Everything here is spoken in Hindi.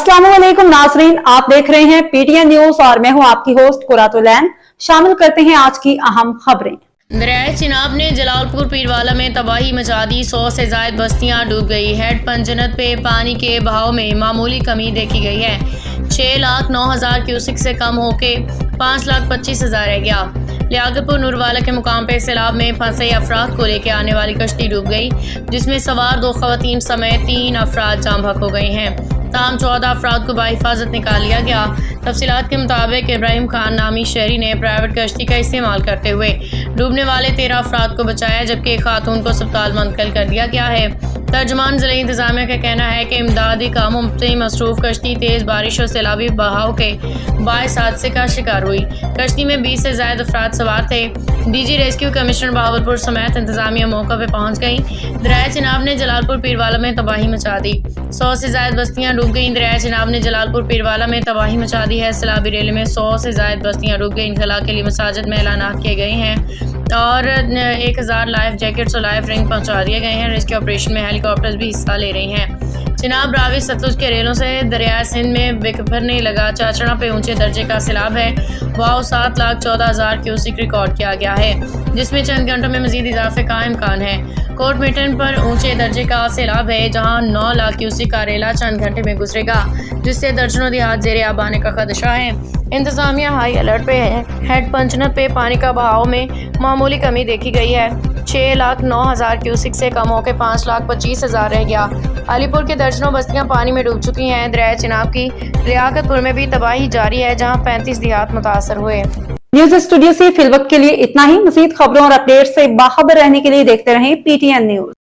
अस्सलामुअलैकुम नाजरीन, आप देख रहे हैं पीटीएन न्यूज और मैं हूं आपकी होस्ट कुरातुलैन। शामिल करते हैं आज की अहम खबरें। दरियाए चिनाब ने जलालपुर पीरवाला में तबाही मचा दी। 100 से ज्यादा बस्तियां डूब गई। हेड पंजनत पे पानी के बहाव में मामूली कमी देखी गई है। 6,09,000 क्यूसिक से कम होके 5,25,000 रह गया। लियाकतपुर नूरवाला के मुकाम पे सैलाब में फंसे अफराद को लेकर आने वाली कश्ती डूब गई, जिसमें सवार 2 खवातीन समेत 3 अफराद जाम बहक हो गए हैं। तमाम 14 अफराद को बाहिफाजत निकाल लिया गया। तफसीलात के मुताबिक इब्राहिम खान नामी शहरी ने प्राइवेट कश्ती का इस्तेमाल करते हुए डूबने वाले 13 अफराद को बचाया, जबकि एक खातून को अस्पताल मुंतकिल कर दिया गया है। तर्जुमान जिला इंतजामिया का कहना है कि इमदादी कामों से मसरूफ कश्ती तेज बारिश और सैलाबी बहाव के बायस हादसे का शिकार हुई। कश्ती में 20 से ज्यादा अफराद सवार थे। डीजी रेस्क्यू कमिश्नर बहावलपुर समेत इंतजामिया मौका पे पहुंच गई। दरियाए चिनाब ने जलालपुर पीरवाला में तबाही मचा दी। 100 से ज्यादा बस्तियां डूब गई। दरियाए चिनाब ने जलालपुर पीरवाला में तबाही मचा दी है। सैलाबी रेले में 100 से ज्यादा बस्तियां डूब गई। इनखला के लिए मसाजिद में ऐलानात किए गए हैं और 1000 लाइफ जैकेट्स और लाइफ रिंग पहुंचा दिए गए हैं। रेस्क्यू ऑपरेशन में हेलीकॉप्टर्स भी हिस्सा ले रही हैं। चिनाब रावी सतलुज के रेलों से दरिया सिंध में बिखरने लगा। चाचड़ा पे ऊंचे दर्जे का सैलाब है। वाव 7,14,000 क्यूसिक रिकॉर्ड किया गया है, जिसमें चंद घंटों में मजीद इजाफे का इम्कान है। कोट मिटन पर ऊंचे दर्जे का सैलाब है, जहां 9 लाख क्यूसिक का रेला चंद घंटे में गुजरेगा, जिससे दर्जनों देहात जेरे आब आने का खदशा है। इंतजामिया हाई अलर्ट पे है। हेड पंचनत पे पानी का बहाव में मामूली कमी देखी गई है। 6,09,000 क्यूसिक से कम होकर 5,25,000 रह गया। अलीपुर के दर्जनों बस्तियां पानी में डूब चुकी हैं। दरियाए चिनाब की लियाकतपुर में भी तबाही जारी है, जहां 35 देहात मुतासर हुए। न्यूज स्टूडियो से फिलवक्त के लिए इतना ही। मजीद खबरों और अपडेट से बाखबर रहने के लिए देखते रहें पीटीएन न्यूज।